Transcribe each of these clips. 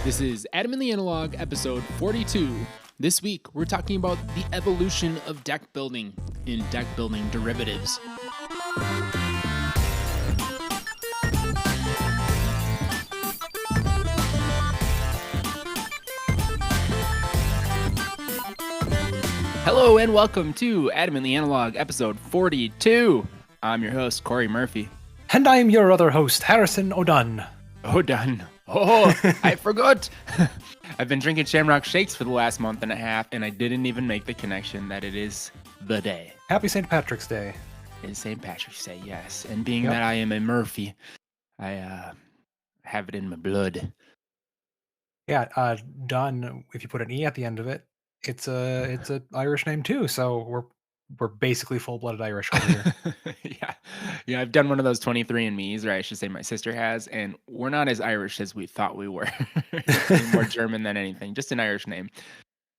This is AdamantlyAnalog episode 42. This week, we're talking about the evolution of deck building in deck building derivatives. Hello and welcome to AdamantlyAnalog episode 42. I'm your host, Corey Murphy. And I'm your other host, Harrison O'Dunn. O'Dunn. Oh, I forgot. I've been drinking Shamrock Shakes for the last month and a half, and I didn't even make the connection that it is the day. Happy St. Patrick's Day. It is St. Patrick's Day, yes. And being that I am a Murphy, I have it in my blood. Yeah, Dunn, if you put an E at the end of it, it's a Irish name too, so we're basically full-blooded Irish over here. Yeah, I've done one of those 23andMe's, or I should say my sister has, and we're not as Irish as we thought we were. It's more German than anything, just an Irish name.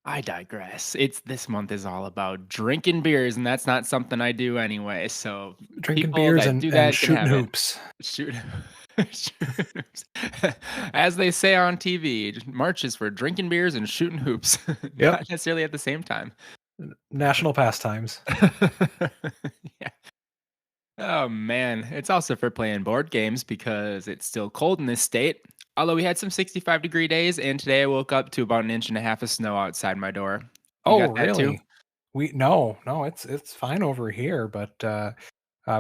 I digress. This month is all about drinking beers, and that's not something I do anyway. So drinking beers and shooting hoops. Shoot hoops. As they say on TV, marches for drinking beers and shooting hoops. Not necessarily at the same time. National pastimes. Yeah. Oh man, it's also for playing board games because it's still cold in this state. Although we had some 65-degree days, and today I woke up to about 1.5 inches of snow outside my door. You got that really? Too? No, it's fine over here, but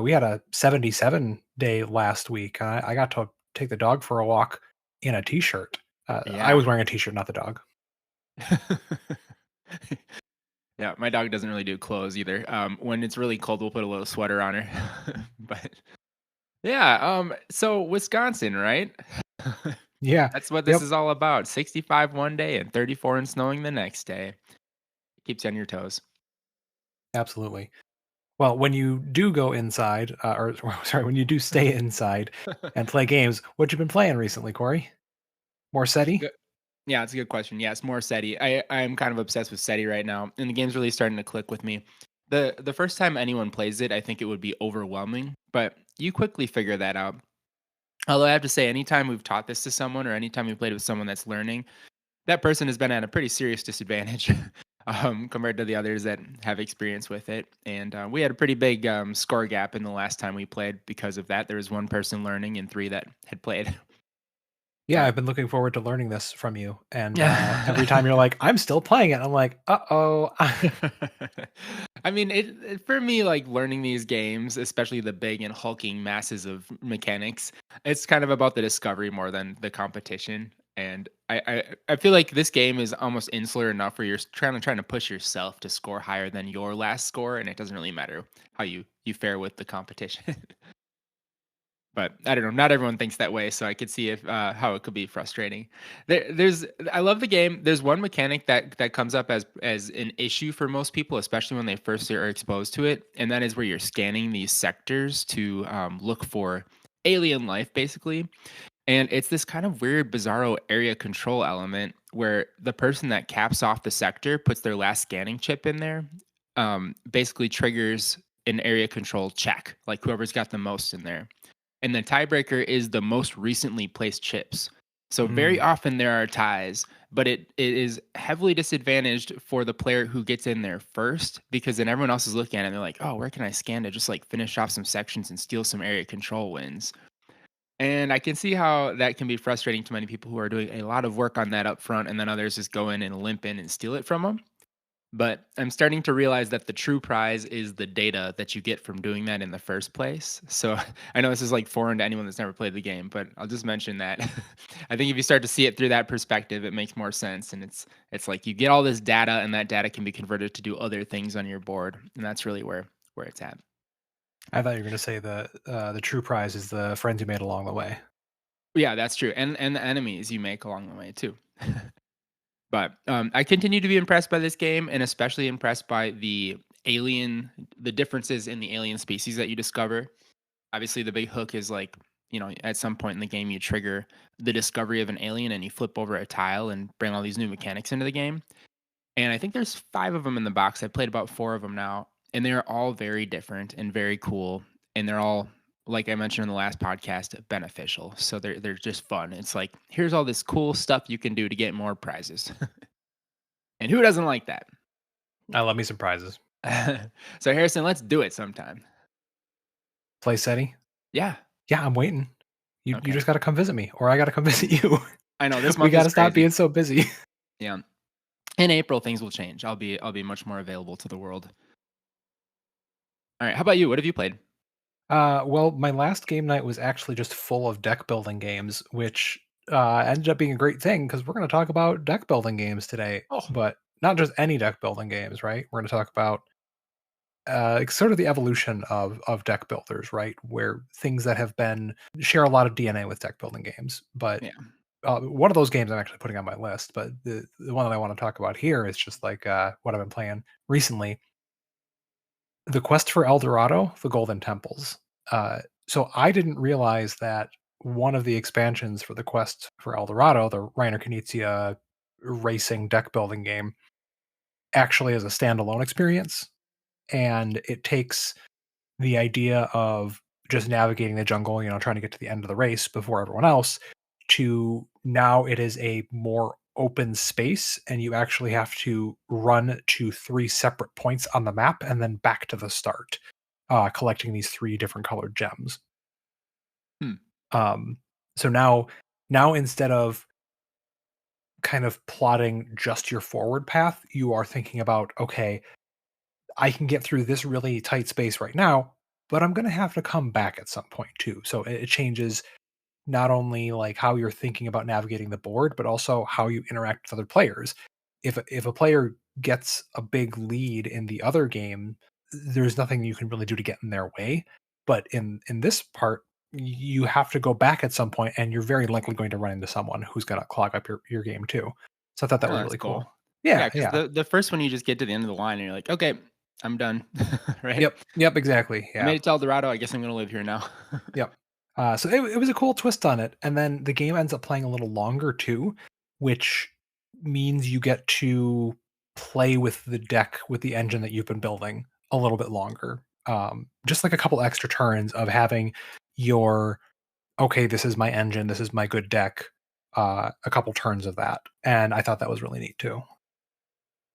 we had a 77 day last week. I got to take the dog for a walk in a t-shirt. I was wearing a t-shirt, not the dog. Yeah, my dog doesn't really do clothes either. When it's really cold, we'll put a little sweater on her. But yeah, so Wisconsin, right? Yeah. That's what this is all about. 65 one day and 34 and snowing the next day. It keeps you on your toes. Absolutely. Well, when you do go inside, when you do stay inside and play games, what you been playing recently, Corey? More SETI? Yeah, it's a good question. Yes, more SETI. I'm kind of obsessed with SETI right now, and the game's really starting to click with me. The first time anyone plays it, I think it would be overwhelming, but you quickly figure that out. Although I have to say, anytime we've taught this to someone or anytime we've played with someone that's learning, that person has been at a pretty serious disadvantage compared to the others that have experience with it. And we had a pretty big score gap in the last time we played because of that. There was one person learning and 3 that had played. Yeah, I've been looking forward to learning this from you. And every time you're like, I'm still playing it, I'm like, uh-oh. I mean, for me, like learning these games, especially the big and hulking masses of mechanics, it's kind of about the discovery more than the competition. And I feel like this game is almost insular enough where you're trying to push yourself to score higher than your last score, and it doesn't really matter how you fare with the competition. But I don't know. Not everyone thinks that way, so I could see how it could be frustrating. I love the game. There's one mechanic that comes up as an issue for most people, especially when they first are exposed to it, and that is where you're scanning these sectors to look for alien life, basically. And it's this kind of weird, bizarro area control element where the person that caps off the sector puts their last scanning chip in there, basically triggers an area control check, like whoever's got the most in there. And the tiebreaker is the most recently placed chips. So very often there are ties, but it is heavily disadvantaged for the player who gets in there first, because then everyone else is looking at it and they're like, oh, where can I scan to just like finish off some sections and steal some area control wins? And I can see how that can be frustrating to many people who are doing a lot of work on that up front, and then others just go in and limp in and steal it from them. But I'm starting to realize that the true prize is the data that you get from doing that in the first place. So I know this is like foreign to anyone that's never played the game, but I'll just mention that. I think if you start to see it through that perspective, it makes more sense. And it's like you get all this data, and that data can be converted to do other things on your board. And that's really where it's at. I thought you were going to say the true prize is the friends you made along the way. Yeah, that's true. And the enemies you make along the way too. But I continue to be impressed by this game, and especially impressed by the differences in the alien species that you discover. Obviously, the big hook is like, at some point in the game, you trigger the discovery of an alien and you flip over a tile and bring all these new mechanics into the game. And I think there's 5 of them in the box. I've played about 4 of them now, and they're all very different and very cool. And they're all like I mentioned in the last podcast, beneficial. So they're just fun. It's like, here's all this cool stuff you can do to get more prizes. And who doesn't like that? I love me some prizes. So Harrison, let's do it sometime. Play City? Yeah. Yeah, I'm waiting. You Okay. just gotta come visit me, or I gotta come visit you. I know this We month is gotta stop crazy. being so busy. Yeah. In April, things will change. I'll be much more available to the world. All right. How about you? What have you played? Well, my last game night was actually just full of deck building games, which ended up being a great thing because we're going to talk about deck building games today, Oh, but not just any deck building games, right? We're going to talk about it's sort of the evolution of deck builders, right? Where things that have been share a lot of DNA with deck building games, but yeah. one of those games I'm actually putting on my list. But the one that I want to talk about here is just like what I've been playing recently, the Quest for El Dorado, the Golden Temples. So I didn't realize that one of the expansions for the Quest for El Dorado, the Reiner Knizia racing deck building game, actually is a standalone experience, and it takes the idea of just navigating the jungle, trying to get to the end of the race before everyone else, to now it is a more open space and you actually have to run to three separate points on the map and then back to the start, collecting these three different colored gems. Hmm. Um, so now instead of kind of plotting just your forward path, you are thinking about, okay, I can get through this really tight space right now, but I'm going to have to come back at some point too. So it changes not only like how you're thinking about navigating the board, but also how you interact with other players. If a player gets a big lead in the other game, there's nothing you can really do to get in their way. But in this part, you have to go back at some point, and you're very likely going to run into someone who's going to clog up your game too. So I thought that Oh, was that's really cool. cool. Yeah, Yeah, because yeah. the first one you just get to the end of the line and you're like, okay, I'm done. Right? Yep, exactly. I Yeah. made it to El Dorado. I guess I'm gonna live here now. Yep. So it was a cool twist on it, and then the game ends up playing a little longer too, which means you get to play with the deck with the engine that you've been building a little bit longer. Just like a couple extra turns of having your okay, this is my engine, this is my good deck. A couple turns of that, and I thought that was really neat too.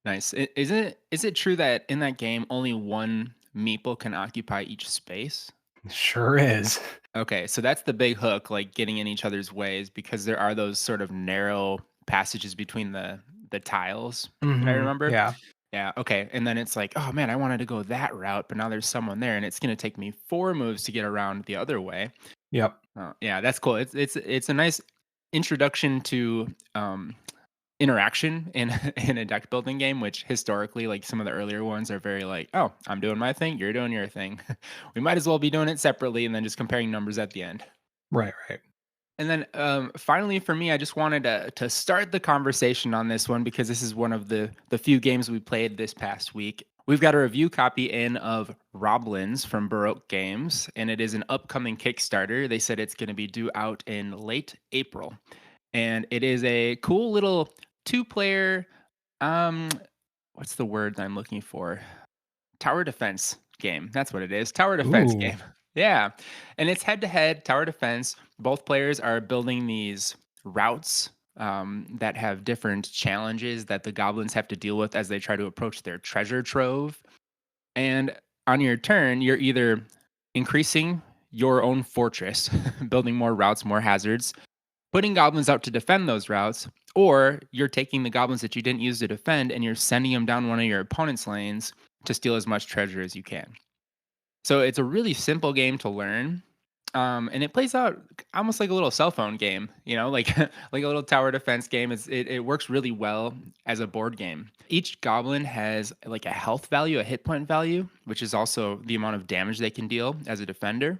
Nice. Is it true that in that game only one meeple can occupy each space? Sure is. Okay, so that's the big hook, like getting in each other's ways because there are those sort of narrow passages between the tiles that I remember. Yeah. Yeah, okay. And then it's like, oh man, I wanted to go that route, but now there's someone there and it's gonna take me 4 moves to get around the other way. Yep. Oh, yeah, that's cool. It's a nice introduction to interaction in in a deck building game, which historically, like some of the earlier ones, are very like, oh, I'm doing my thing, you're doing your thing. We might as well be doing it separately, and then just comparing numbers at the end. Right. Right. And then finally, for me, I just wanted to start the conversation on this one because this is one of the few games we played this past week. We've got a review copy in of Roblins from Baroque Games, and it is an upcoming Kickstarter. They said it's going to be due out in late April, and it is a cool little two-player. Um, what's the word I'm looking for? Tower defense game. That's what it is. Tower defense Ooh. game. Yeah. And it's head to head tower defense. Both players are building these routes that have different challenges that the goblins have to deal with as they try to approach their treasure trove. And on your turn, you're either increasing your own fortress, building more routes, more hazards, putting goblins out to defend those routes, or you're taking the goblins that you didn't use to defend and you're sending them down one of your opponent's lanes to steal as much treasure as you can. So it's a really simple game to learn. And it plays out almost like a little cell phone game, like like a little tower defense game. It works really well as a board game. Each goblin has like a health value, a hit point value, which is also the amount of damage they can deal as a defender.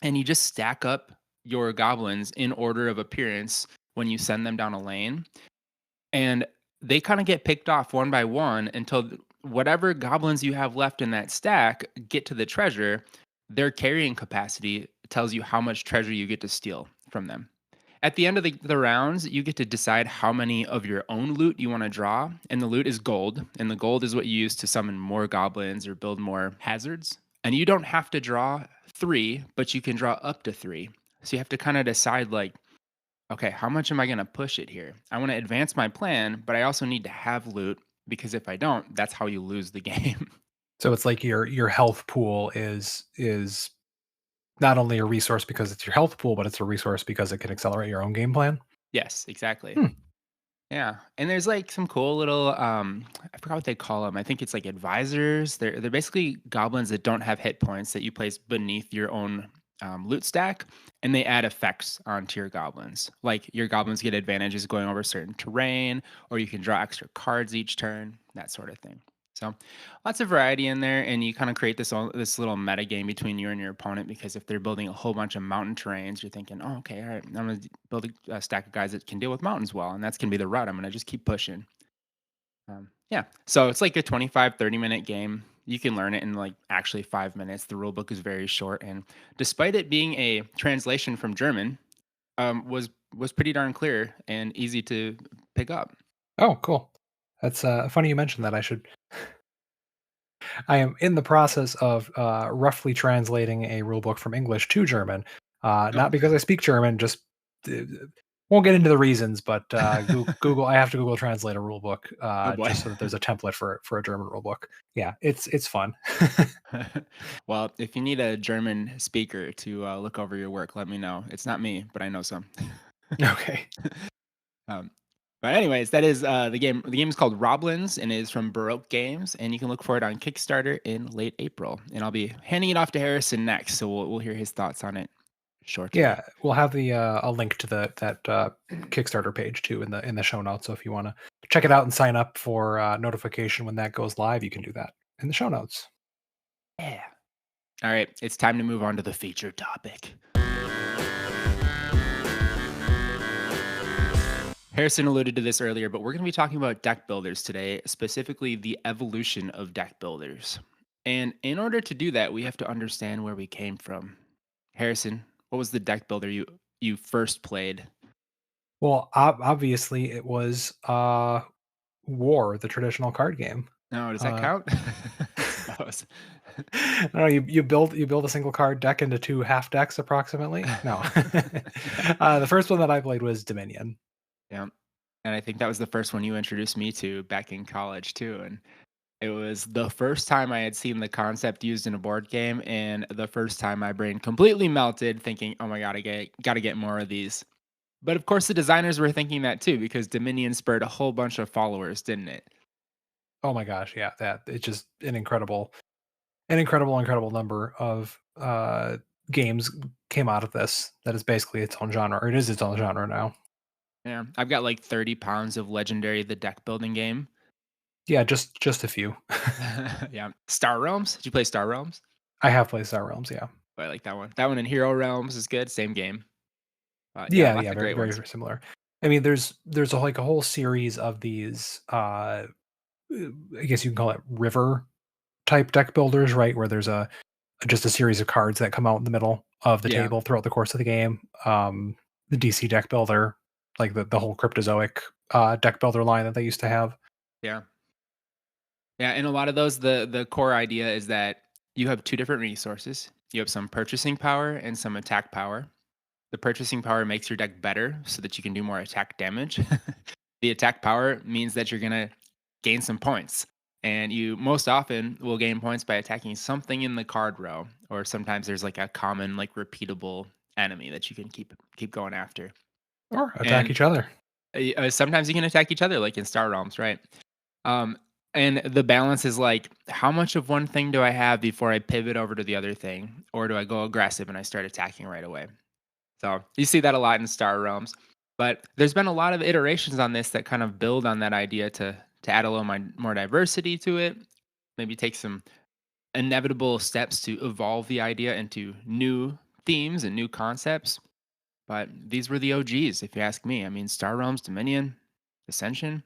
And you just stack up your goblins in order of appearance when you send them down a lane. And they kind of get picked off one by one until whatever goblins you have left in that stack get to the treasure. Their carrying capacity tells you how much treasure you get to steal from them. At the end of the rounds, you get to decide how many of your own loot you want to draw. And the loot is gold. And the gold is what you use to summon more goblins or build more hazards. and you don't have to draw 3, but you can draw up to 3. So you have to kinda decide, like, "Okay, how much am I gonna push it here? I wanna advance my plan, but I also need to have loot, because if I don't, that's how you lose the game." So it's like your health pool is not only a resource because it's your health pool, but it's a resource because it can accelerate your own game plan? Yes, exactly. Hmm. Yeah, and there's, like, some cool little, I forgot what they call them. I think it's, like, advisors. They're basically goblins that don't have hit points that you place beneath your own, loot stack, and they add effects onto your goblins. Like, your goblins get advantages going over certain terrain, or you can draw extra cards each turn, that sort of thing. So, lots of variety in there, and you kinda create this little meta game between you and your opponent, because if they're building a whole bunch of mountain terrains, you're thinking, "Oh, okay, alright, I'm gonna build a stack of guys that can deal with mountains well, and that's gonna be the route I'm gonna just keep pushing." Yeah, so it's like a 25-30 minute game. You can learn it in, like, actually 5 minutes. The rule book is very short, and despite it being a translation from German, was pretty darn clear and easy to pick up. Oh, cool. That's, funny you mentioned that. I am in the process of, roughly translating a rule book from English to German, Oh. not because I speak German, just, uh, won't get into the reasons, but, Google I have to Google Translate a rule book, Oh, boy. just so that there's a template for a German rule book. Yeah, it's fun. Well, if you need a German speaker to, look over your work, let me know. It's not me, but I know some. Okay. Um, but anyways, that is, the game. The game is called Roblins and is from Baroque Games, and you can look for it on Kickstarter in late April. And I'll be handing it off to Harrison next, so we'll hear his thoughts on it shortly. Yeah, we'll have a link to that Kickstarter page too in the show notes. So if you want to check it out and sign up for notification when that goes live, you can do that in the show notes. Yeah. All right, it's time to move on to the featured topic. Harrison alluded to this earlier, but we're going to be talking about deck builders today, specifically the evolution of deck builders. And in order to do that, we have to understand where we came from. Harrison, what was the deck builder you first played? Well, obviously it was War, the traditional card game. No, does that Uh, count? I suppose. I don't know, you build a single card deck into two half decks approximately. No, Yeah. the first one that I played was Dominion. Yeah. And I think that was the first one you introduced me to back in college too. And it was the first time I had seen the concept used in a board game, and the first time my brain completely melted, thinking, "Oh my god, gotta get more of these." But of course, the designers were thinking that too, because Dominion spurred a whole bunch of followers, didn't it? Oh my gosh, yeah, that it's just incredible number of games came out of this. That is basically its own genre, or it is its own genre now. Yeah, I've got like 30 pounds of Legendary the deck building game. Yeah, just a few. Yeah, Star Realms. Did you play Star Realms? I have played Star Realms, yeah. I like that one. That one in Hero Realms is good. Same game. Yeah, Yeah, lots yeah, of very great ones. very similar. I mean, there's like a whole series of these I guess you can call it river type deck builders, right? Where there's a just a series of cards that come out in the middle of the Yeah, table throughout the course of the game. The DC deck builder, like the whole Cryptozoic deck builder line that they used to have. yeah. Yeah, and a lot of those, the core idea is that you have two different resources. You have some purchasing power and some attack power. The purchasing power makes your deck better so that you can do more attack damage. The attack power means that you're gonna gain some points. And you most often will gain points by attacking something in the card row, or sometimes there's like a common, like repeatable enemy that you can keep going after. Or attack And each other. sometimes you can attack each other, like in Star Realms, right? Um, and the balance is like, how much of one thing do I have before I pivot over to the other thing? Or do I go aggressive and I start attacking right away? So you see that a lot in Star Realms. But there's been a lot of iterations on this that kind of build on that idea to add a little more diversity to it, maybe take some inevitable steps to evolve the idea into new themes and new concepts. But these were the OGs, if you ask me. I mean, Star Realms, Dominion, Ascension,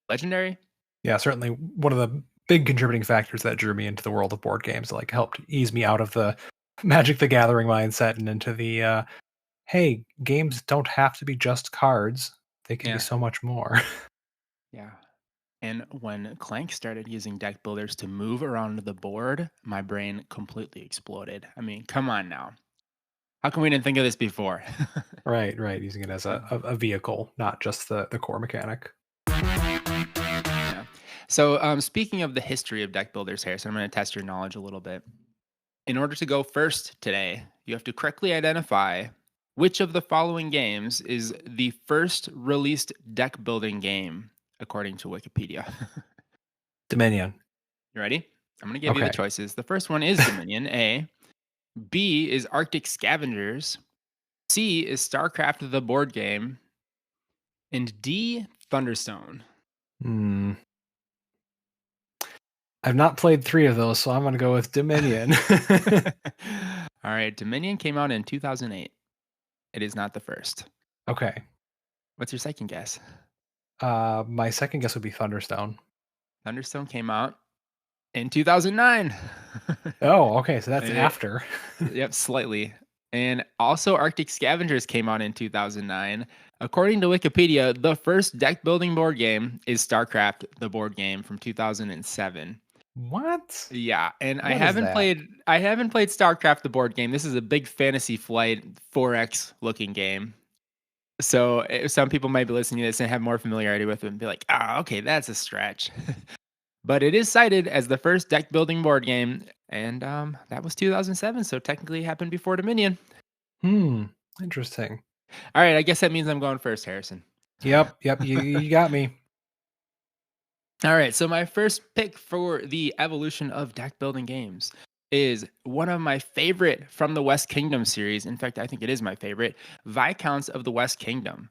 Legendary. Yeah, certainly one of the big contributing factors that drew me into the world of board games, like helped ease me out of the Magic the Gathering mindset and into the hey, games don't have to be just cards. They can be Yeah, so much more. yeah. And when Clank started using deck builders to move around the board, my brain completely exploded. I mean, come on now. How come we didn't think of this before? Right, right, using it as a vehicle, not just the core mechanic. Yeah. So, speaking of the history of deck builders, Harrison, I'm going to test your knowledge a little bit. In order to go first today, you have to correctly identify which of the following games is the first released deck building game, according to Wikipedia. Dominion. You ready? I'm going to give you the Okay. choices. The first one is Dominion, A. B is Arctic Scavengers. C is StarCraft the board game. And D, Thunderstone. Hmm. I've not played 3 of those, so I'm gonna go with Dominion. All right, Dominion came out in 2008. It is not the first. Okay. What's your second guess? My second guess would be Thunderstone. Thunderstone came out in 2009. Oh, okay, so that's Eh, after. yep, slightly. And also, Arctic Scavengers came out in 2009. According to Wikipedia, the first deck building board game is StarCraft, the board game from 2007. What? Yeah, and I What is haven't that? played I haven't played StarCraft the board game. This is a big Fantasy Flight 4X looking game. So, some people might be listening to this and have more familiarity with it and be like, "Ah, okay, that's a stretch." But it is cited as the first deck building board game, and, that was 2007, so technically it happened before Dominion. Hmm, interesting. Alright, I guess that means I'm going first, Harrison. Yep, yep, you got me. Alright, so my first pick for the evolution of deck building games is one of my favorite from the West Kingdom series. In fact, I think it is my favorite, Viscounts of the West Kingdom.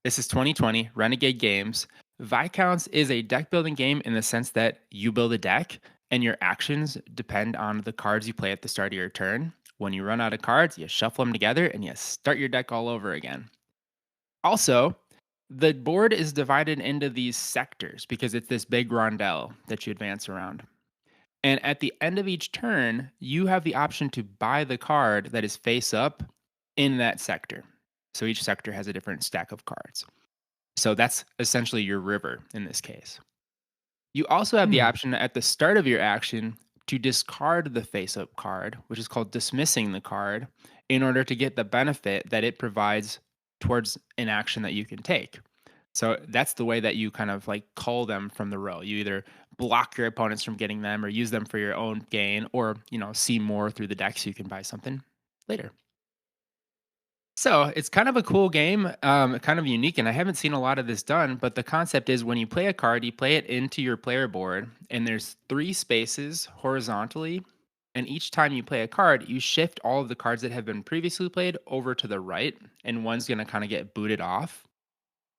This is 2020, Renegade Games. Viscounts is a deck building game in the sense that you build a deck and your actions depend on the cards you play at the start of your turn. When you run out of cards, you shuffle them together and you start your deck all over again. Also, the board is divided into these sectors because it's this big rondel that you advance around. And at the end of each turn, you have the option to buy the card that is face up in that sector. So each sector has a different stack of cards. So that's essentially your river in this case. You also have the Hmm, option at the start of your action to discard the face up card, which is called dismissing the card, in order to get the benefit that it provides towards an action that you can take. So that's the way that you kind of like cull them from the row. You either block your opponents from getting them or use them for your own gain or, see more through the deck so you can buy something later. So it's kind of a cool game, kind of unique, and I haven't seen a lot of this done. But the concept is when you play a card, you play it into your player board, and there's three spaces horizontally. And each time you play a card, you shift all of the cards that have been previously played over to the right, and one's going to kind of get booted off.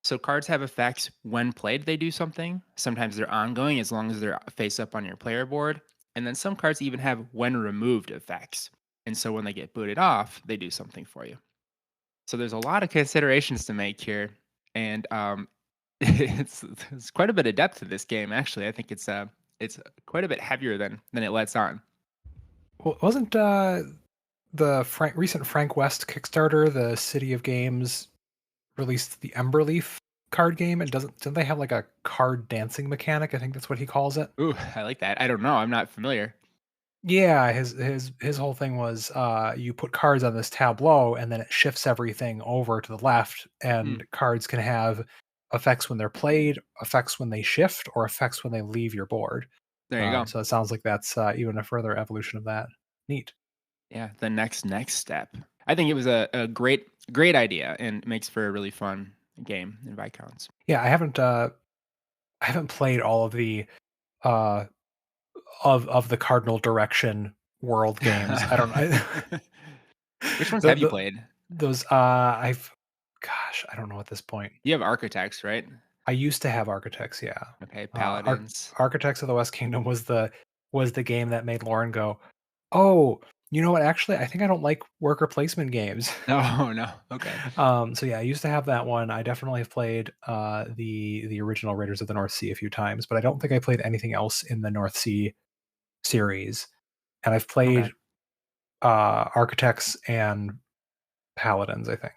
So cards have effects when played, they do something. Sometimes they're ongoing as long as they're face up on your player board. And then some cards even have when removed effects. And so when they get booted off, they do something for you. So there's a lot of considerations to make here, and it's quite a bit of depth to this game. Actually, I think it's quite a bit heavier than it lets on. wasn't, the recent Frank West Kickstarter, the City of Games, released the Emberleaf card game? And don't they have, like, a card dancing mechanic? I think that's what he calls it. Ooh, I like that. I don't know. I'm not familiar. Yeah, his whole thing was, you put cards on this tableau, and then it shifts everything over to the left, Hmm, and cards can have effects when they're played, effects when they shift, or effects when they leave your board. there you go. So it sounds like that's, even a further evolution of that. Neat. Yeah, the next step. I think it was a great idea and makes for a really fun game in Viscounts. Yeah, I haven't played all of the, uh, of the Cardinal Direction world games. I don't I Which ones have you the played? those, I've gosh, I don't know at this point. You have Architects, right? I used to have Architects, yeah. Okay, Arch Paladins. Architects of the West Kingdom was the game that made Lauren go, "Oh, you know what? Actually, I think I don't like worker placement games." Oh no. Okay. So yeah, I used to have that one. I definitely have played the original Raiders of the North Sea a few times, but I don't think I played anything else in the North Sea series. And I've Okay. played Architects and Paladins, I think.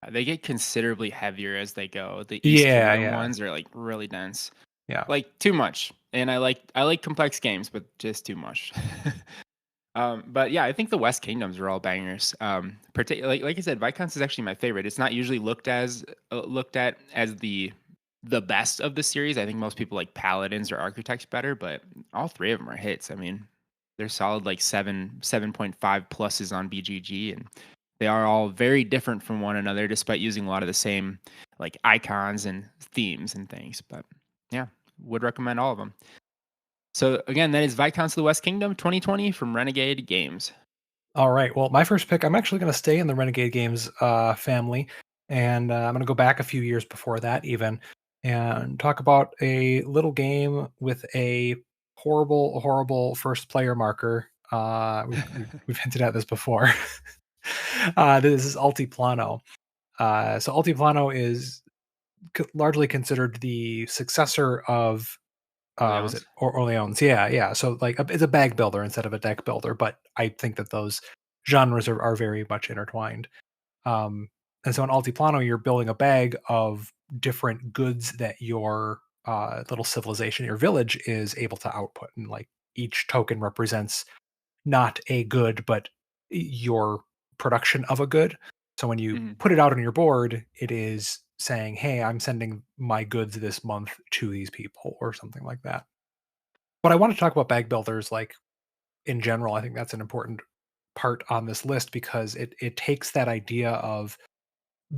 They get considerably heavier as they go. The Yeah, East Kingdom yeah. ones are, like, really dense. Yeah. Like, too much, and I like complex games, but just too much. But yeah, I think the West Kingdoms are all bangers. Like I said, Viscounts is actually my favorite. It's not usually looked at as the best of the series. I think most people like Paladins or Architects better, but all three of them are hits. I mean, they're solid like 7.5 pluses on BGG, and they are all very different from one another, despite using a lot of the same like icons and themes and things. But yeah, would recommend all of them. So again, that is Viscounts of the West Kingdom 2020 from Renegade Games. All right. Well, my first pick, I'm actually going to stay in the Renegade Games family, and I'm going to go back a few years before that, even, and talk about a little game with a horrible, horrible first player marker. We've hinted at this before. This is Altiplano. So Altiplano is largely considered the successor of was it Orleans. Orleans? Yeah, yeah. So like it's a bag builder instead of a deck builder, but I think that those genres are very much intertwined. Um, and so in Altiplano, you're building a bag of different goods that your little civilization, your village, is able to output, and like each token represents not a good, but your production of a good. So when you Mhm. put it out on your board, it is saying, "Hey, I'm sending my goods this month to these people," or something like that. But I want to talk about bag builders, like in general. I think that's an important part on this list because it takes that idea of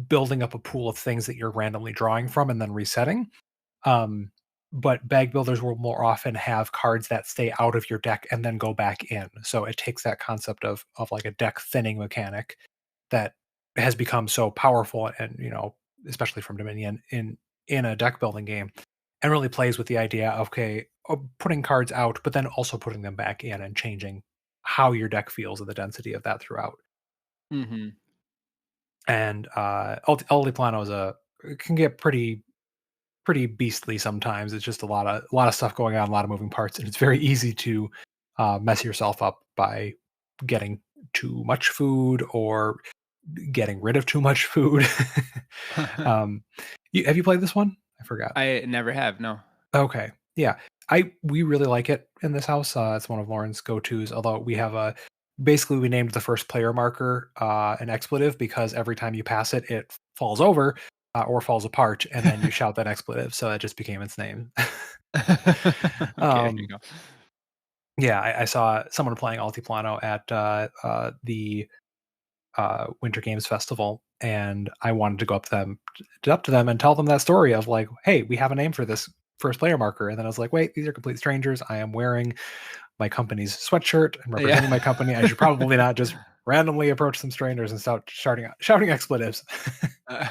building up a pool of things that you're randomly drawing from and then resetting. Um, but bag builders will more often have cards that stay out of your deck and then go back in. So it takes that concept of like a deck thinning mechanic that has become so powerful, and especially from Dominion in a deck building game, and really plays with the idea of, okay, of putting cards out but then also putting them back in and changing how your deck feels and the density of that throughout. Mhm. And Altiplano is a it can get pretty beastly sometimes. It's just a lot of stuff going on, a lot of moving parts, and it's very easy to mess yourself up by getting too much food or getting rid of too much food. um, have you played this one? I forgot. I never have, no. Okay, yeah, we really like it in this house. It's one of Lauren's go tos. Although we have a basically we named the first player marker an expletive because every time you pass it, it falls over or falls apart, and then you shout that expletive. So that just became its name. Okay, there you um, go. yeah, I saw someone playing Altiplano at the Winter Games Festival, and I wanted to go up to them and tell them that story of like, hey, we have a name for this first player marker. And then I was like, wait, these are complete strangers. I am wearing my company's sweatshirt and Yeah. representing my company. I should probably not just randomly approach some strangers and start shouting expletives. Uh,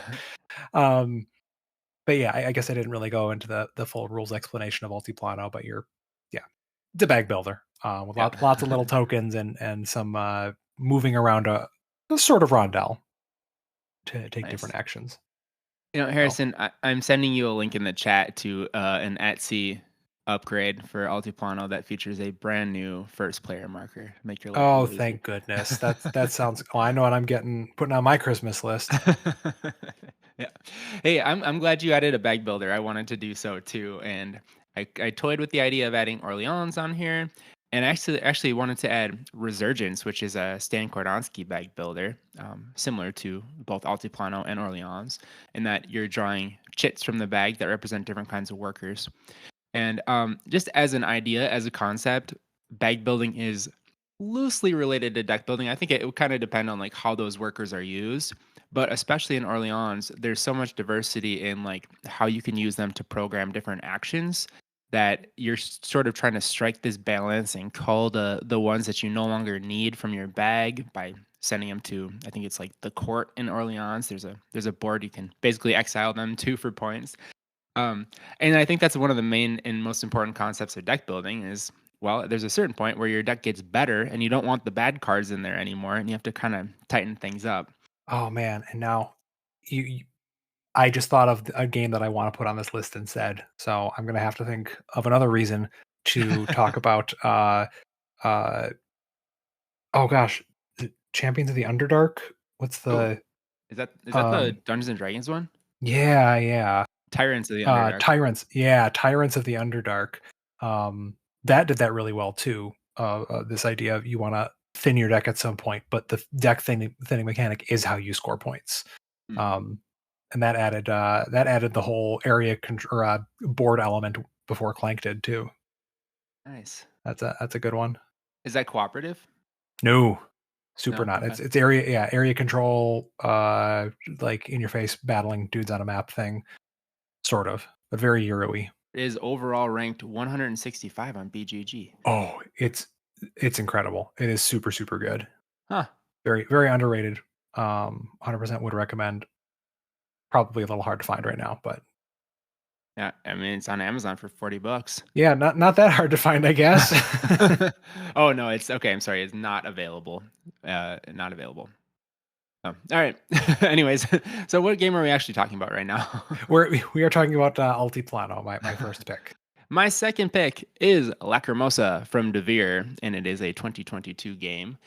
um, but yeah, I guess I didn't really go into the full rules explanation of Altiplano, but yeah, it's a bag builder with yeah. lots of little tokens and some moving around a sort of rondel to take different Nice. actions. So, Harrison, I'm sending you a link in the chat to an Etsy upgrade for Altiplano that features a brand new first player marker. Make your life a oh, little easier. thank goodness. That sounds. Oh, I know what I'm getting putting on my Christmas list. Yeah. Hey, I'm glad you added a bag builder. I wanted to do so too, and I toyed with the idea of adding Orleans on here, and actually wanted to add Resurgence, which is a Stan Kordonsky bag builder, similar to both Altiplano and Orleans, in that you're drawing chits from the bag that represent different kinds of workers. And just as an idea, as a concept, bag building is loosely related to deck building. I think it would kind of depend on like how those workers are used, but especially in Orleans, there's so much diversity in like how you can use them to program different actions that you're sort of trying to strike this balance and call the ones that you no longer need from your bag by sending them to, I think it's like the court in Orleans. There's a board you can basically exile them to for points. Um, and I think that's one of the main and most important concepts of deck building is, well, there's a certain point where your deck gets better and you don't want the bad cards in there anymore, and you have to kind of tighten things up. Oh man, and now you I just thought of a game that I want to put on this list instead. So I'm gonna have to think of another reason to talk about. Uh, oh gosh, Champions of the Underdark. What's Oh, the is that the um? Dungeons and Dragons one? Yeah, yeah. Tyrants of the Underdark. Tyrants of the Underdark. That did that really well too. This idea of you want to thin your deck at some point, but the deck thinning mechanic is how you score points. Mhm. Um, and that added the whole board element before Clank did too. Nice. That's a good one. Is that cooperative? No, super No? not. Okay. It's area control, like in your face battling dudes on a map thing, sort of, but very Euro-y. It is overall ranked 165 on BGG. Oh, it's incredible. It is super, super good. Huh. Very, very underrated. 100% would recommend. Probably a little hard to find right now, but Yeah, I mean, it's on Amazon for $40. yeah, not that hard to find, I guess. Oh, no, it's okay, I'm sorry, it's not available. Not available. Oh, alright. Anyways, so what game are we actually talking about right now? We are talking about Altiplano, my first pick. My second pick is Lacrimosa from Devere, and it is a 2022 game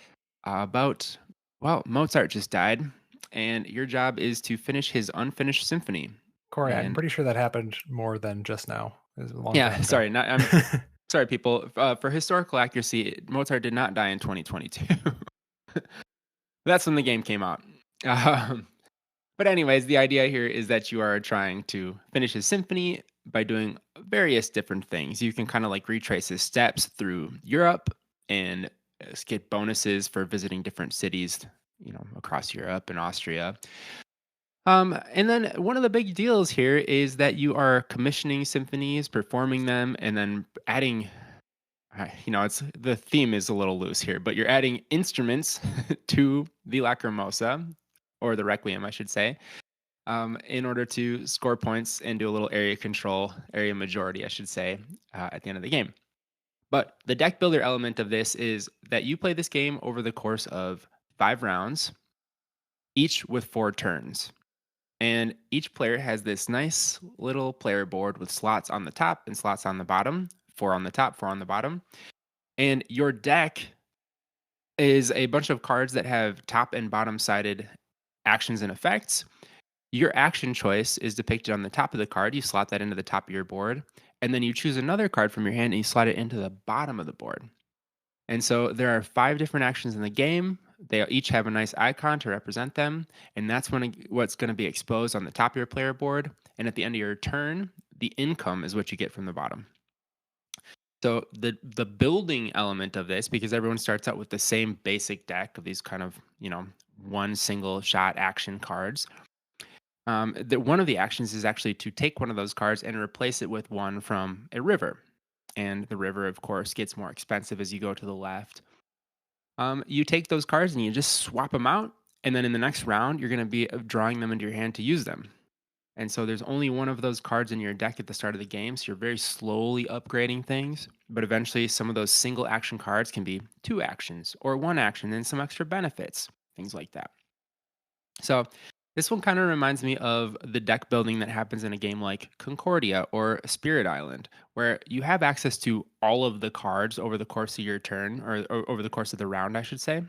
about, well, Mozart just died, and your job is to finish his unfinished symphony. Corey, I'm And pretty sure that happened more than just now. It was a long yeah, time ago. sorry, not, I'm sorry, people. For historical accuracy, Mozart did not die in 2022. That's when the game came out. Um, but anyways, the idea here is that you are trying to finish his symphony by doing various different things. You can kind of like retrace his steps through Europe and get bonuses for visiting different cities, across Europe and Austria. And then one of the big deals here is that you are commissioning symphonies, performing them, and then adding. It's the theme is a little loose here, but you're adding instruments to the Lacrimosa, or the Requiem, I should say, in order to score points and do a little area control, area majority, I should say, at the end of the game. But the deck builder element of this is that you play this game over the course of 5 rounds, each with 4 turns. And each player has this nice little player board with slots on the top and slots on the bottom, 4 on the top, 4 on the bottom. And your deck is a bunch of cards that have top and bottom sided actions and effects. Your action choice is depicted on the top of the card. You slot that into the top of your board. And then you choose another card from your hand and you slot it into the bottom of the board. And so there are 5 different actions in the game. They each have a nice icon to represent them. And that's what's going to be exposed on the top of your player board. And at the end of your turn, the income is what you get from the bottom. So the building element of this, because everyone starts out with the same basic deck of these kind of, one single shot action cards. That one of the actions is actually to take one of those cards and replace it with one from a river. And the river, of course, gets more expensive as you go to the left. You take those cards and you just swap them out. And then in the next round, you're going to be drawing them into your hand to use them. And so there's only one of those cards in your deck at the start of the game. So you're very slowly upgrading things. But eventually, some of those single action cards can be 2 actions or 1 action and some extra benefits, things like that. So this one kind of reminds me of the deck building that happens in a game like Concordia or Spirit Island, where you have access to all of the cards over the course of your turn, or over the course of the round, I should say.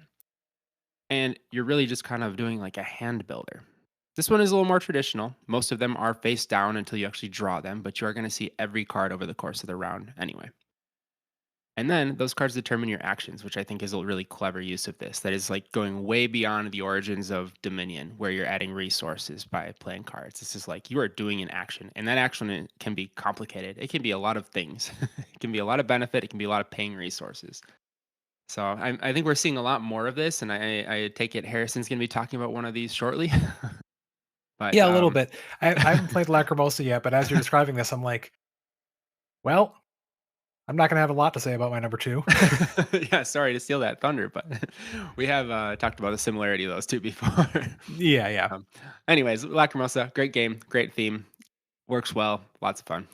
And you're really just kind of doing like a hand builder. This one is a little more traditional. Most of them are face down until you actually draw them, but you are going to see every card over the course of the round anyway. And then those cards determine your actions, which I think is a really clever use of this. That is like going way beyond the origins of Dominion, where you're adding resources by playing cards. This is like you are doing an action, and that action can be complicated. It can be a lot of things. It can be a lot of benefit. It can be a lot of paying resources. So I think we're seeing a lot more of this, and I take it Harrison's going to be talking about one of these shortly. But Yeah, a little bit. I haven't played Lacrimosa yet, but as you're describing this, I'm like, well, I'm not gonna have a lot to say about my number 2. yeah, sorry to steal that thunder, but we have talked about the similarity of those two before. Yeah, yeah. um, Anyways, Lacrimosa, great game, great theme, works well, lots of fun.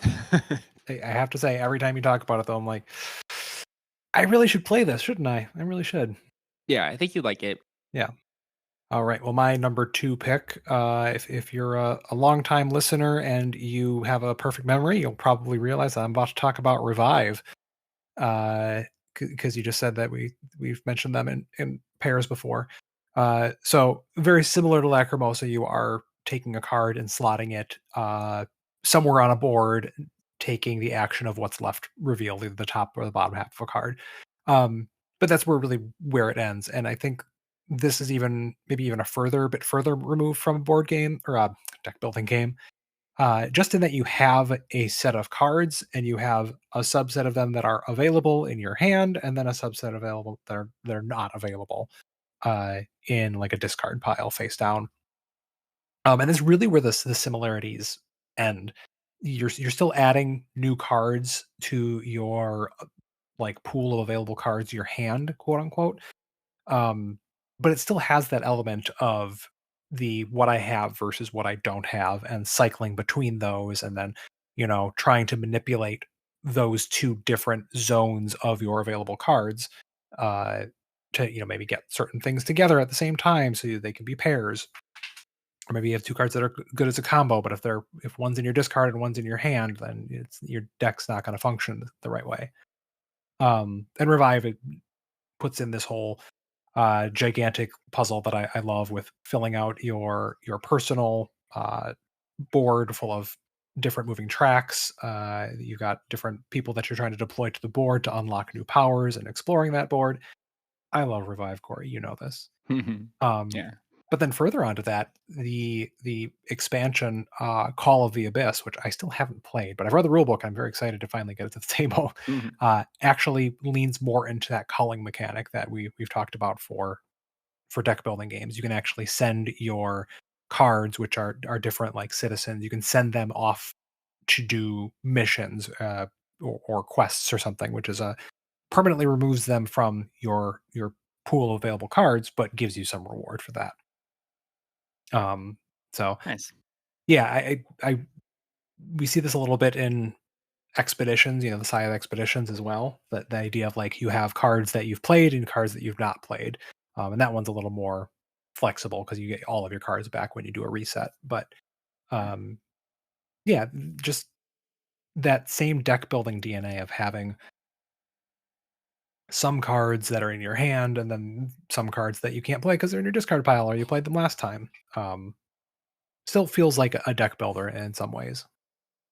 I have to say, every time you talk about it, though, I'm like, I really should play this, shouldn't I? I really should. Yeah, I think you'd like it. Yeah. All right. Well, my number 2 pick, if you're a longtime listener and you have a perfect memory, you'll probably realize that I'm about to talk about Revive. Because you just said that we've mentioned them in pairs before. So very similar to Lacrimosa, you are taking a card and slotting it somewhere on a board taking the action of what's left revealed, either the top or the bottom half of a card. Um, but that's where it ends. And I think this is even maybe even a bit further removed from a board game or a deck building game. Just in that you have a set of cards and you have a subset of them that are available in your hand, and then a subset available that are not available in like a discard pile face down. And that's really where the similarities end. You're still adding new cards to your like pool of available cards, your hand, quote unquote. Um, but it still has that element of the what I have versus what I don't have, and cycling between those, and then trying to manipulate those two different zones of your available cards uh, to maybe get certain things together at the same time so they can be pairs. Or maybe you have two cards that are good as a combo, but if one's in your discard and one's in your hand, then your deck's not going to function the right way. And revive it puts in this whole gigantic puzzle that I love, with filling out your personal board full of different moving tracks. You've got different people that you're trying to deploy to the board to unlock new powers and exploring that board. I love Revive, Corey. You know this. Um, Yeah. but then further onto that, the expansion Call of the Abyss, which I still haven't played, but I've read the rulebook. I'm very excited to finally get it to the table. Mhm. Actually leans more into that culling mechanic that we've talked about for deck building games. You can actually send your cards, which are different, like citizens. You can send them off to do missions or quests or something, which is a permanently removes them from your pool of available cards, but gives you some reward for that. Um, so Nice. yeah, I we see this a little bit in expeditions, the side expeditions as well. That the idea of like you have cards that you've played and cards that you've not played, and that one's a little more flexible because you get all of your cards back when you do a reset. But um, yeah, just that same deck building DNA of having some cards that are in your hand and then some cards that you can't play because they're in your discard pile or you played them last time. Still feels like a deck builder in some ways.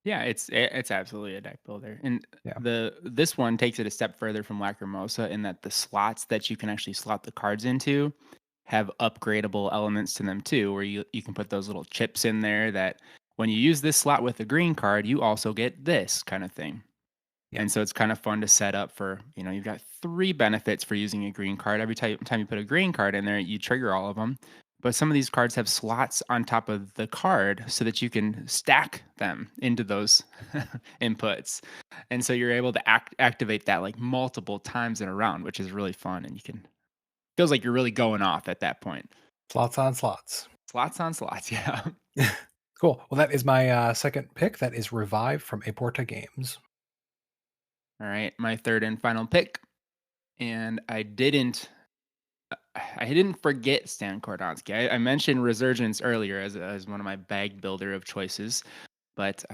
Yeah, it's absolutely a deck builder, and Yeah. this one takes it a step further from Lacrimosa in that the slots that you can actually slot the cards into have upgradable elements to them too, where you can put those little chips in there that when you use this slot with a green card, you also get this kind of thing. Yep. And so it's kind of fun to set up for, you've got 3 benefits for using a green card. Every time you put a green card in there, you trigger all of them. But some of these cards have slots on top of the card so that you can stack them into those inputs. And so you're able to activate that like multiple times in a round, which is really fun. And feels like you're really going off at that point. Slots on slots. Slots on slots. Yeah. Cool. Well, that is my second pick. That is Revive from Aporta Games. All right. My third and final pick. And I didn't forget Stan Kordonsky. I mentioned Resurgence earlier as one of my bag builder of choices, but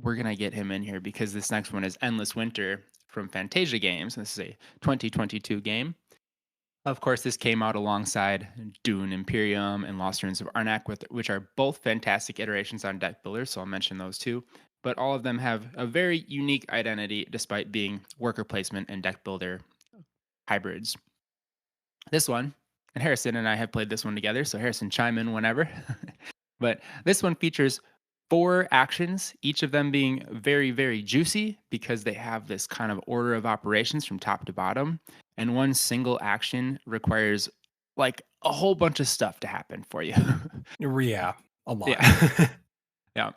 we're gonna get him in here because this next one is Endless Winter from Fantasia Games. This is a 2022 game. Of course, this came out alongside Dune Imperium and Lost Ruins of Arnak, which are both fantastic iterations on deck builders. So I'll mention those two. But all of them have a very unique identity, despite being worker placement and deck builder hybrids. This one, and Harrison and I have played this one together, so Harrison, chime in whenever. But this one features 4 actions, each of them being very, very juicy because they have this kind of order of operations from top to bottom. And one single action requires like a whole bunch of stuff to happen for you. Yeah, a lot. Yeah. Yeah.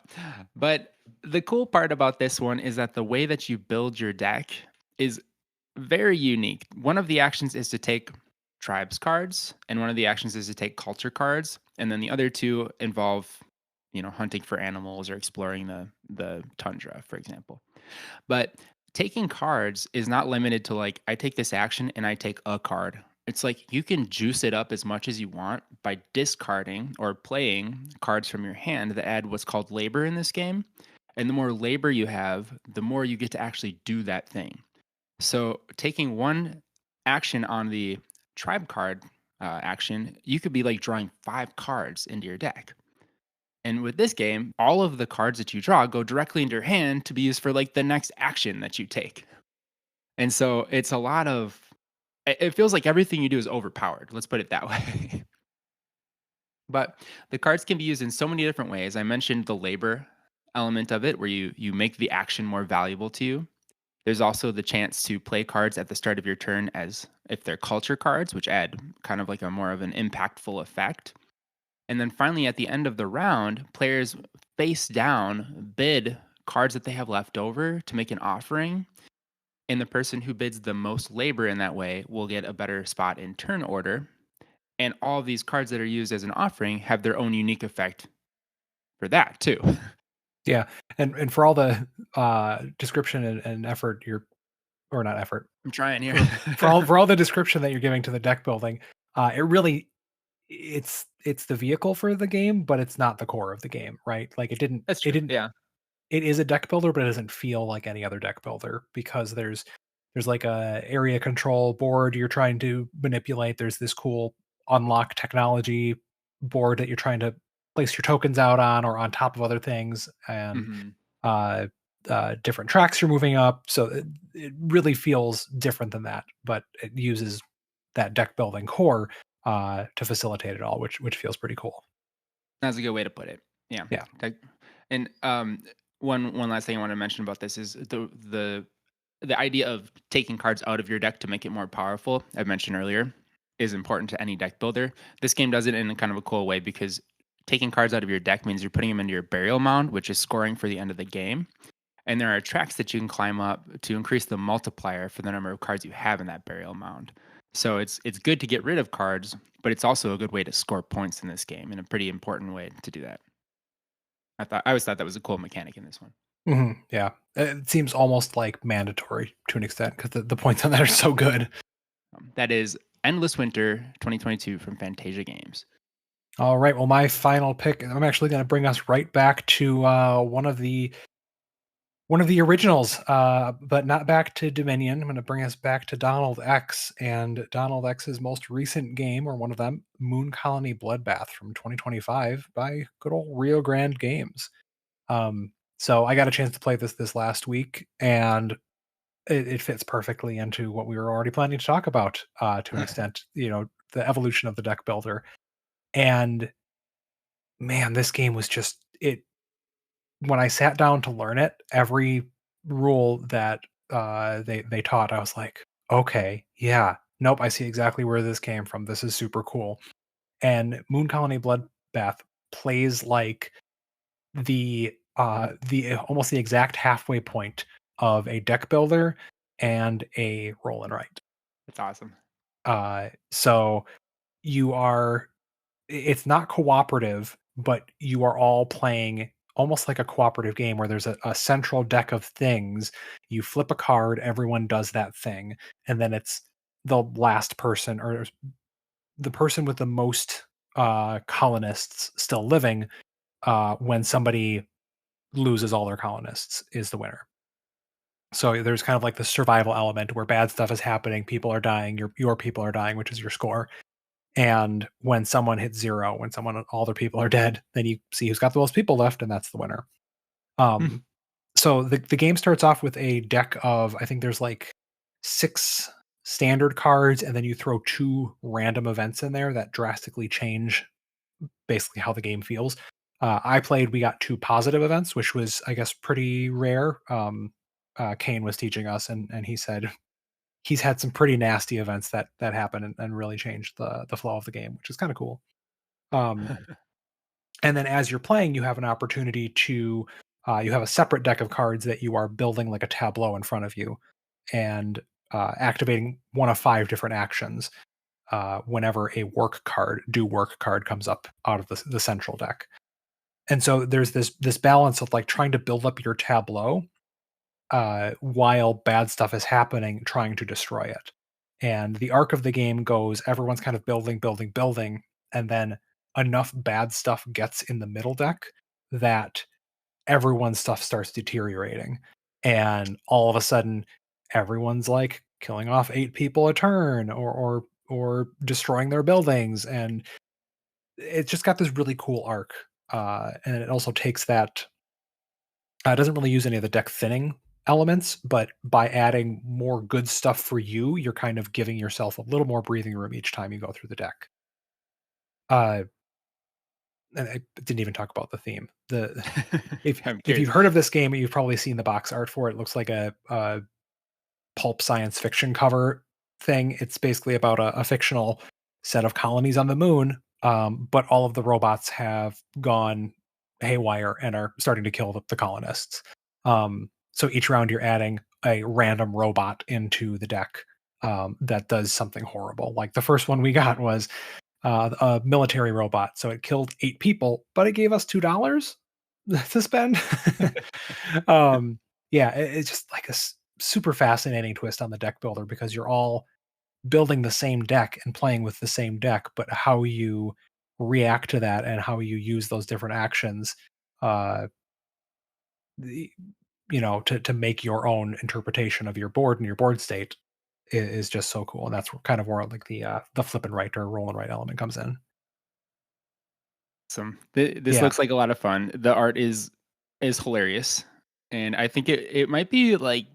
But the cool part about this one is that the way that you build your deck is very unique. One of the actions is to take tribes cards, and one of the actions is to take culture cards, and then the other two involve, hunting for animals or exploring the tundra, for example. But taking cards is not limited to like I take this action and I take a card. It's like you can juice it up as much as you want by discarding or playing cards from your hand that add what's called labor in this game. And the more labor you have, the more you get to actually do that thing. So taking one action on the tribe card action, you could be like drawing 5 cards into your deck. And with this game, all of the cards that you draw go directly into your hand to be used for like the next action that you take. And so it's a lot of it feels like everything you do is overpowered. Let's put it that way. But the cards can be used in so many different ways. I mentioned the labor element of it where you make the action more valuable to you. There's also the chance to play cards at the start of your turn as if they're culture cards, which add kind of like a more of an impactful effect. And then finally, at the end of the round, players face down bid cards that they have left over to make an offering. And the person who bids the most labor in that way will get a better spot in turn order. And all of these cards that are used as an offering have their own unique effect for that too. Yeah, and for all the, description and effort you're or not effort, I'm trying here. for all the description that you're giving to the deck building, it really it's the vehicle for the game, but it's not the core of the game, right? Like, That's it true. didn't Yeah. it is a deck builder, but it doesn't feel like any other deck builder because there's like a area control board you're trying to manipulate. There's this cool unlock technology board that you're trying to place your tokens out on or on top of other things, and Hmm. uh, different tracks you're moving up. So it really feels different than that, but it uses that deck building core to facilitate it all, which feels pretty cool. That's a good way to put it. Yeah. Yeah. Like- And one last thing I want to mention about this is the idea of taking cards out of your deck to make it more powerful. I mentioned earlier is important to any deck builder. This game does it in a kind of a cool way because taking cards out of your deck means you're putting them into your burial mound, which is scoring for the end of the game. And there are tracks that you can climb up to increase the multiplier for the number of cards you have in that burial mound. So it's good to get rid of cards, but it's also a good way to score points in this game, and a pretty important way to do that. I always thought that was a cool mechanic in this one. Yeah. It seems almost like mandatory to an extent because the points on that are so good. That is Endless Winter 2022 from Fantasia Games. All right. Well, my final pick, I'm actually going to bring us right back to one of the originals, but not back to Dominion. I'm going to bring us back to Donald X and Donald X's most recent game, or one of them, Moon Colony Bloodbath from 2025 by good old Rio Grande Games. So I got a chance to play this last week, and it fits perfectly into what we were already planning to talk about to an extent. The evolution of the deck builder, and man, this game was just it. When I sat down to learn it, every rule that, they taught, I was like, "Okay, yeah, nope, I see exactly where this came from. This is super cool." And Moon Colony Bloodbath plays like almost the exact halfway point of a deck builder and a roll and write. That's awesome. So you are it's not cooperative, but you are all playing almost like a cooperative game where there's a central deck of things. You flip a card, everyone does that thing, and then it's the last person or the person with the most colonists still living when somebody loses all their colonists is the winner. So there's kind of like the survival element where bad stuff is happening, people are dying, your people are dying, which is your score. And when someone hits 0, when someone all their people are dead, then you see who's got the most people left, and that's the winner. Hmm. Um, so the game starts off with a deck of, I think there's like 6 standard cards, and then you throw 2 random events in there that drastically change basically how the game feels. We got 2 positive events, which was, I guess, pretty rare. Kane was teaching us, and he said he's had some pretty nasty events that happen and really changed the flow of the game, which is kind of cool. Um, and then as you're playing, you have an opportunity to you have a separate deck of cards that you are building like a tableau in front of you, and activating one of 5 different actions whenever a do work card comes up out of the central deck. And so there's this balance of like trying to build up your tableau while bad stuff is happening, trying to destroy it. And the arc of the game goes everyone's kind of building, building, building, and then enough bad stuff gets in the middle deck that everyone's stuff starts deteriorating. And all of a sudden, everyone's like killing off 8 people a turn or destroying their buildings. And it's just got this really cool arc and it also takes that. It doesn't really use any of the deck thinning elements, but by adding more good stuff for you, you're kind of giving yourself a little more breathing room each time you go through the deck. Uh, and I didn't even talk about the theme. The I'm if curious. you've heard of this game, you've probably seen the box art for it. It looks like a pulp science fiction cover thing. It's basically about a fictional set of colonies on the moon, but all of the robots have gone haywire and are starting to kill the colonists. So each round you're adding a random robot into the deck that does something horrible. Like the first one we got was a military robot, so it killed 8 people, but it gave us $2 to spend. um, yeah, it's just like super fascinating twist on the deck builder because you're all building the same deck and playing with the same deck, but how you react to that and how you use those different actions, uh, the, to make your own interpretation of your board and your board state is just so cool. And that's kind of where like the flip and right or roll and right element comes in. Some this Yeah, looks like a lot of fun. The art is hilarious, and I think it might be like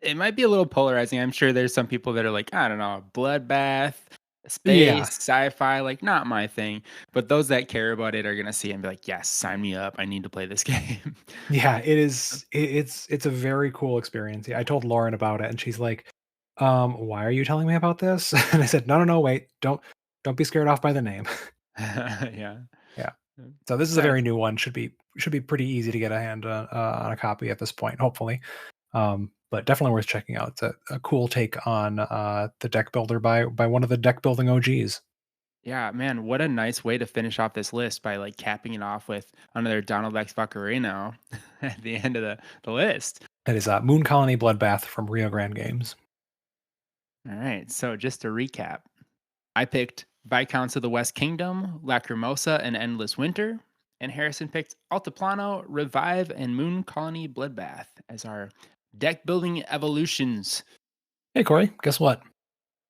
it might be a little polarizing. I'm sure there's some people that are like, I don't know, bloodbath, yeah, space, sci-fi, like not my thing. But those that care about it are gonna see it and be like, yes, sign me up. I need to play this game. yeah. It is. It's a very cool experience. Yeah, I told Lauren about it, and she's like, "Why are you telling me about this?" And I said, "No, no, no, wait, don't be scared off by the name." Yeah. Yeah. So this is a very Nice. new one. Should be pretty easy to get a hand on a copy at this point, hopefully. But definitely worth checking out. It's a cool take on the deck builder by one of the deck building OGs. Yeah, man, what a nice way to finish off this list by like capping it off with another Donald X Vaccarino at the end of the list. That is Moon Colony Bloodbath from Rio Grande Games. All right. So just to recap, I picked Viscounts of the West Kingdom, Lacrimosa, and Endless Winter. And Harrison picked Altiplano, Revive, and Moon Colony Bloodbath as our deck building evolutions. Hey Corey, guess what?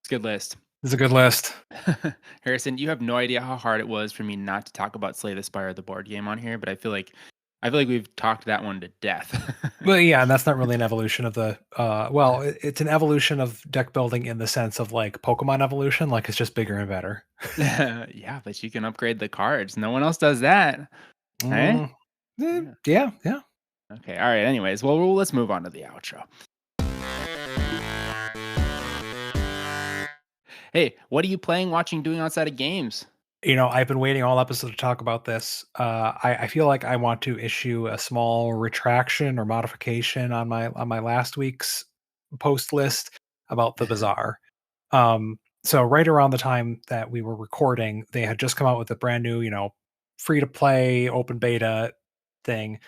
It's a good list. This is a good list. Harrison, you have no idea how hard it was for me not to talk about Slay the Spire, the board game on here, but I feel like we've talked that one to death. Well, yeah, and that's not really an evolution of the well, it's an evolution of deck building in the sense of like Pokemon evolution, like it's just bigger and better. Yeah, but you can upgrade the cards. No one else does that. Eh? Mm, Yeah. yeah, yeah. Okay. All right. Anyways, well, let's move on to the outro. Hey, what are you playing, watching, doing outside of games? I've been waiting all episode to talk about this. I feel like I want to issue a small retraction or modification on my last week's post list about the bazaar. So right around the time that we were recording, they had just come out with a brand new, free to play open beta thing,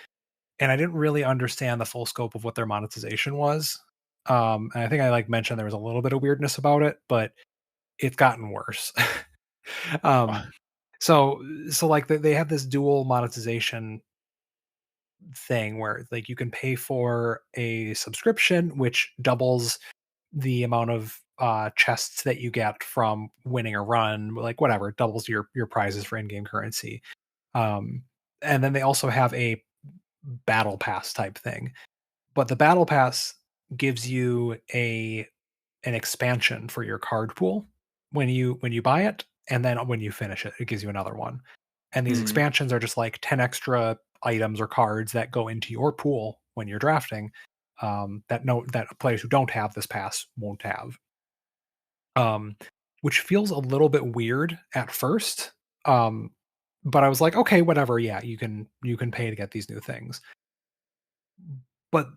and I didn't really understand the full scope of what their monetization was. And I think I like mentioned there was a little bit of weirdness about it, but it's gotten worse. um, so like they have this dual monetization thing where like you can pay for a subscription which doubles the amount of chests that you get from winning a run, like whatever, doubles your prizes for in-game currency. Um, and then they also have a battle pass type thing. But the battle pass gives you an expansion for your card pool when you buy it, and then when you finish it, it gives you another one. And these Hmm. expansions are just like 10 extra items or cards that go into your pool when you're drafting, that players who don't have this pass won't have. Um, which feels a little bit weird at first. Um, but I was like, okay, whatever. Yeah, you can pay to get these new things. But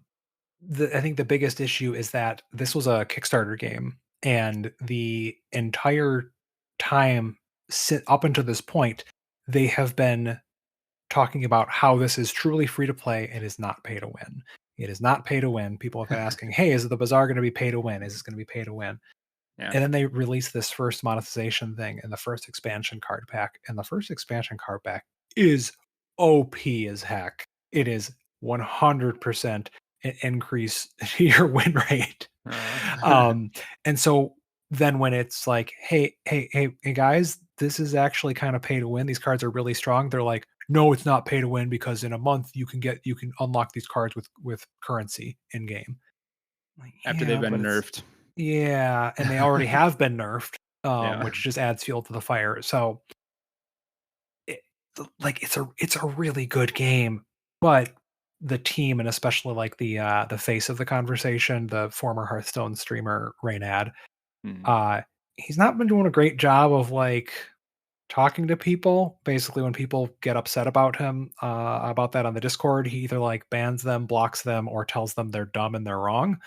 I think the biggest issue is that this was a Kickstarter game, and the entire time up until this point, they have been talking about how this is truly free to play and is not pay to win. It is not pay to win. People have been asking, "Hey, is the bazaar going to be pay to win? Is this going to be pay to win?" Yeah. And then they released this first monetization thing and the first expansion card pack. And the first expansion card pack is OP as heck. It is 100% an increase to your win rate. Uh, Um, and so then when it's like, hey, hey, hey, hey, guys, this is actually kind of pay to win. These cards are really strong. They're like, no, it's not pay to win because in a month you can unlock these cards with currency in game. Like, After they've yeah, but been it's nerfed. yeah, and they already have been nerfed, Yeah. which just adds fuel to the fire. So it, like it's a really good game, but the team and especially like the face of the conversation, the former Hearthstone streamer Raynad, Mhm. uh, he's not been doing a great job of like talking to people. Basically, when people get upset about him about that on the Discord, he either like bans them, blocks them, or tells them they're dumb and they're wrong.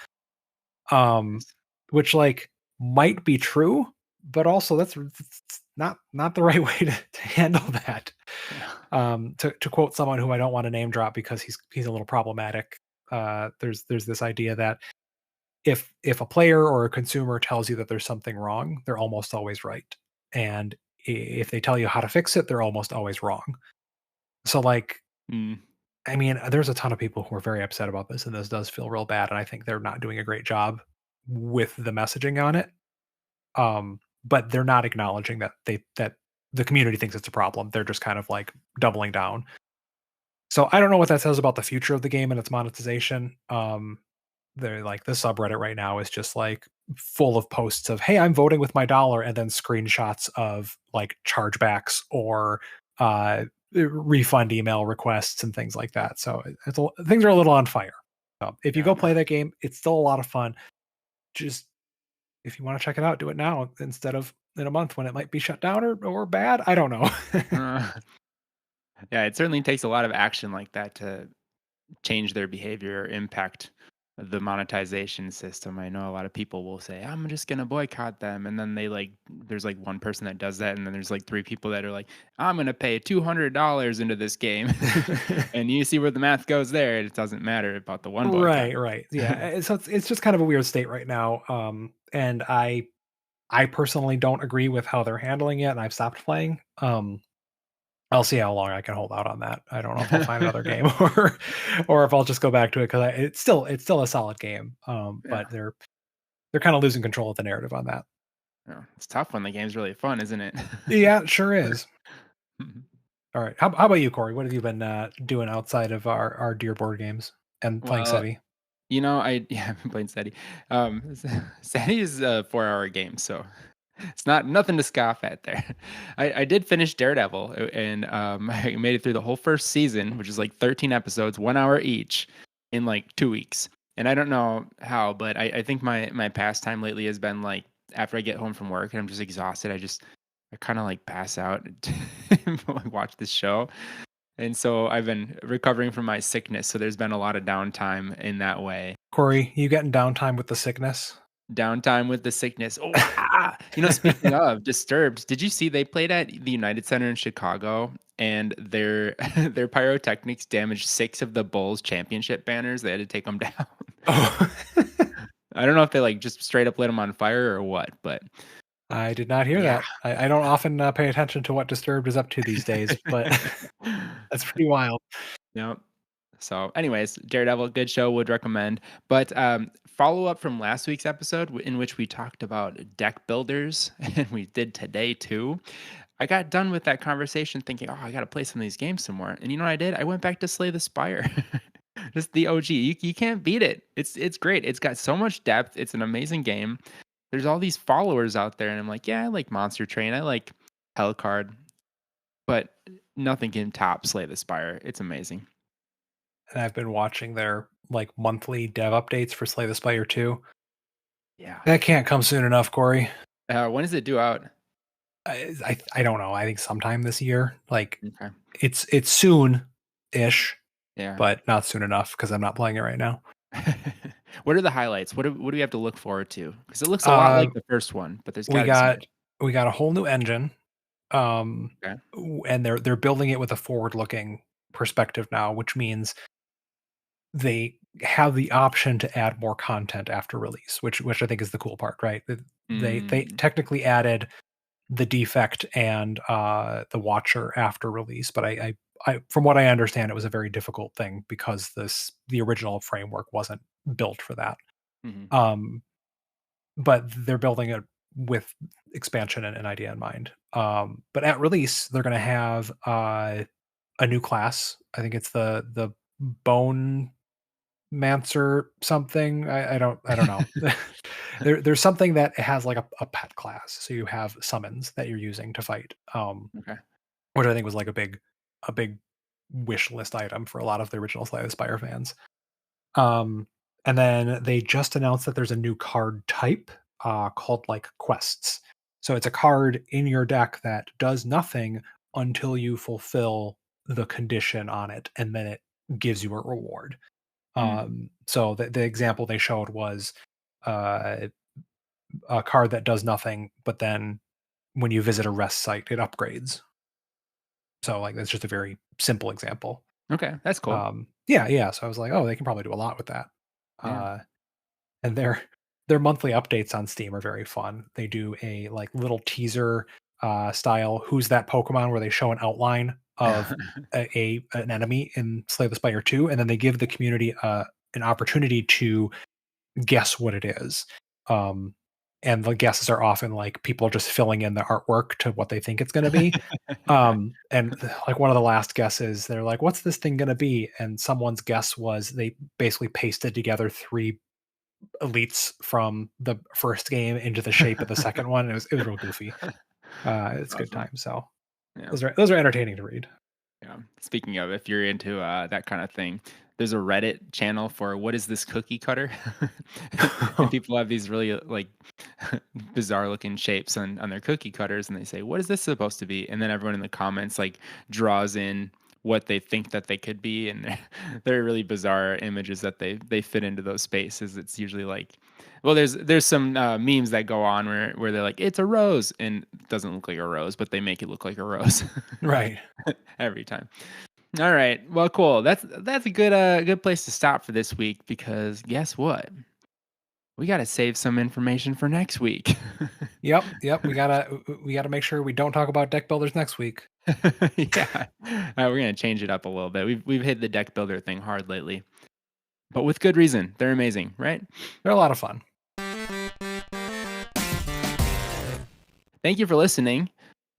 Um, Yes. which like might be true, but also that's not the right way to handle that. Yeah. To quote someone who I don't want to name drop because he's a little problematic. There's this idea that if a player or a consumer tells you that there's something wrong, they're almost always right, and if they tell you how to fix it, they're almost always wrong. So like, Mm. I mean, there's a ton of people who are very upset about this, and this does feel real bad, and I think they're not doing a great job with the messaging on it. But they're not acknowledging that the community thinks it's a problem. They're just kind of like doubling down. So I don't know what that says about the future of the game and its monetization. They're like the subreddit right now is just like full of posts of "Hey, I'm voting with my dollar," and then screenshots of like chargebacks or refund email requests and things like that. So things are a little on fire. So if you go Yeah. play that game, it's still a lot of fun. Just if you want to check it out, do it now instead of in a month when it might be shut down or bad. I don't know. Uh, yeah, it certainly takes a lot of action like that to change their behavior or impact the monetization system. I know a lot of people will say, "I'm just gonna boycott them," and then they like, there's like one person that does that, and then there's like three people that are like, "I'm gonna pay $200 into this game," and you see where the math goes there. It doesn't matter about the one boycott. Right, right. Yeah. So it's just kind of a weird state right now. And I personally don't agree with how they're handling it, and I've stopped playing. I'll see how long I can hold out on that. I don't know if I'll find another game or if I'll just go back to it because it's still a solid game. Yeah, But they're kind of losing control of the narrative on that. yeah, it's tough when the game's really fun, isn't it? Yeah, it sure is. Mhm. All right. How about you, Corey? What have you been doing outside of our dear board games and playing Well, SETI? yeah, I've been playing Steady. Steady is a 4-hour game, so it's not nothing to scoff at there. I did finish Daredevil, and I made it through the whole first season, which is like 13 episodes, 1 hour each, in like 2 weeks. And I don't know how, but I think my pastime lately has been like after I get home from work and I'm just exhausted, I kind of like pass out and like watch this show. And so I've been recovering from my sickness. So there's been a lot of downtime in that way. Corey, you getting downtime with the sickness? Downtime with the sickness. Oh, speaking of Disturbed, did you see they played at the United Center in Chicago and their their pyrotechnics damaged 6 of the Bulls championship banners? They had to take them down. Oh, I don't know if they like just straight up lit them on fire or what, but I did not hear yeah. that. I don't often pay attention to what Disturbed is up to these days, but that's pretty wild. Yep. So, anyways, Daredevil, good show, would recommend. But follow up from last week's episode, in which we talked about deck builders, and we did today too. I got done with that conversation thinking, oh, I got to play some of these games some more. And you know what I did? I went back to Slay the Spire. Just the OG. You can't beat it. It's great. It's got so much depth. It's an amazing game. There's all these followers out there, and I'm like, yeah, I like Monster Train. I like Hellcard, but nothing can top Slay the Spire. It's amazing. And I've been watching their like monthly dev updates for Slay the Spire 2. Yeah. That can't come soon enough, Corey. When does it due out? I don't know. I think sometime this year. Like Okay. it's soon ish, Yeah. but not soon enough because I'm not playing it right now. What are the highlights? What do we have to look forward to? Because it looks a lot Uh like the first one, but there's we gotta be some. got we got a whole new engine. Okay. And they're building it with a forward looking perspective now, which means they have the option to add more content after release, which I think is the cool part, right? They Mm, technically added the defect and the watcher after release, but I from what I understand, it was a very difficult thing because the original framework wasn't built for that. mhm. Um, but they're building it with expansion and an idea in mind. But at release, they're going to have a new class. I think it's the Bone Mancer something. I don't know. There's something that has like a pet class. So you have summons that you're using to fight. Okay. Which I think was like a big wish list item for a lot of the original Slay the Spire fans. Um, and then they just announced that there's a new card type called like quests. So it's a card in your deck that does nothing until you fulfill the condition on it, and then it gives you a reward. Mm. So the example they showed was uh, a card that does nothing, but then when you visit a rest site, it upgrades. So like that's just a very simple example. Okay, that's cool. Yeah, yeah. So I was like, oh, they can probably do a lot with that. Yeah. Uh, and their monthly updates on Steam are very fun. They do a like little teaser style "Who's that Pokemon?" where they show an outline of an enemy in Slay the Spire 2, and then they give the community an opportunity to guess what it is. Um, and the guesses are often like people just filling in the artwork to what they think it's going to be. Yeah. Like one of the last guesses, they're like, "What's this thing going to be?" And someone's guess was they basically pasted together three elites from the first game into the shape of the second one. It was real goofy. That's It's a good awesome. time. So Yeah. those are entertaining to read. Yeah. Speaking of, if you're into that kind of thing, there's a Reddit channel for what is this cookie cutter? And people have these really like bizarre looking shapes on their cookie cutters, and they say, "What is this supposed to be?" And then everyone in the comments like draws in what they think that they could be, and they're really bizarre images that they fit into those spaces. It's usually like, well, there's some memes that go on where they're like, "It's a rose," and it doesn't look like a rose, but they make it look like a rose Right. every time. All right. Well, cool. That's a good place to stop for this week because guess what? We got to save some information for next week. Yep. Yep. We gotta make sure we don't talk about deck builders next week. Yeah. We're gonna change it up a little bit. We've hit the deck builder thing hard lately, but with good reason. They're amazing, right? They're a lot of fun. Thank you for listening.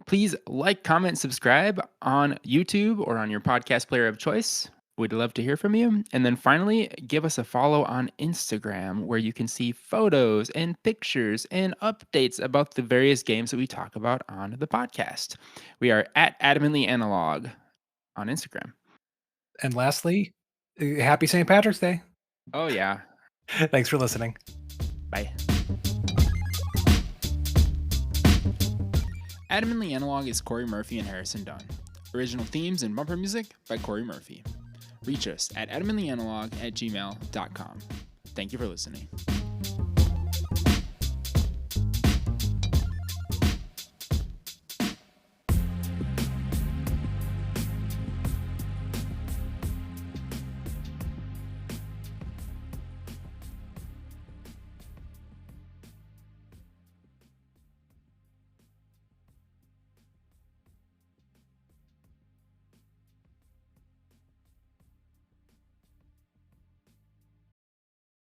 Please like, comment, subscribe on YouTube or on your podcast player of choice. We'd love to hear from you. And then finally, give us a follow on Instagram where you can see photos and pictures and updates about the various games that we talk about on the podcast. We are at AdamantlyAnalog on Instagram. And lastly, happy St. Patrick's Day. Oh, yeah. Thanks for listening. Bye. Adamantly Analog is Corey Murphy and Harrison Dunn. Original themes and bumper music by Corey Murphy. Reach us at adamantlyanalog@gmail.com. Thank you for listening.